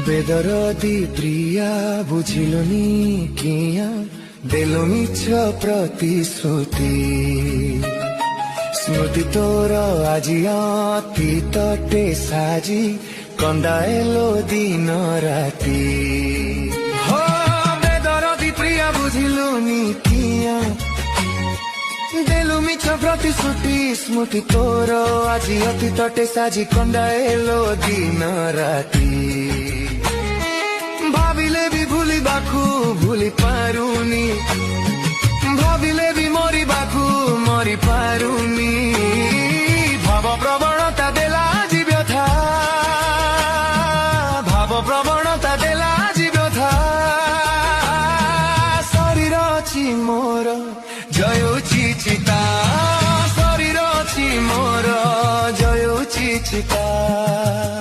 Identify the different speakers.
Speaker 1: বেদরদি প্রিয়া বুঝিলনি কিয়া দেলু মিছ প্রতিশ্রুতি স্মৃতি তোর আজি অতীতটে সাজি কন্দাইলো দিন রাতি হো বেদরদি প্রিয়া বুঝিলনি কিয়া দেলু মিছ প্রতিশ্রুতি স্মৃতি তোর আজি অতীতটে সাজি কন্দাইলো দিন রাতি ভাবিলে বি ভুলিবাকু ভুলি পাରୁନି ভাবিলে বি মরিবাকু মরি পাରୁନି ভাব প্রবণতা দেলা আজি ব্যথা ভাব প্রবণতা দেলা আজি ব্যথা শরীর ଅଛି ମୋର ଜଳୁଛି ଚିତା ଶରୀର ଅଛି ମୋର ଜଳୁଛି ଚିତା।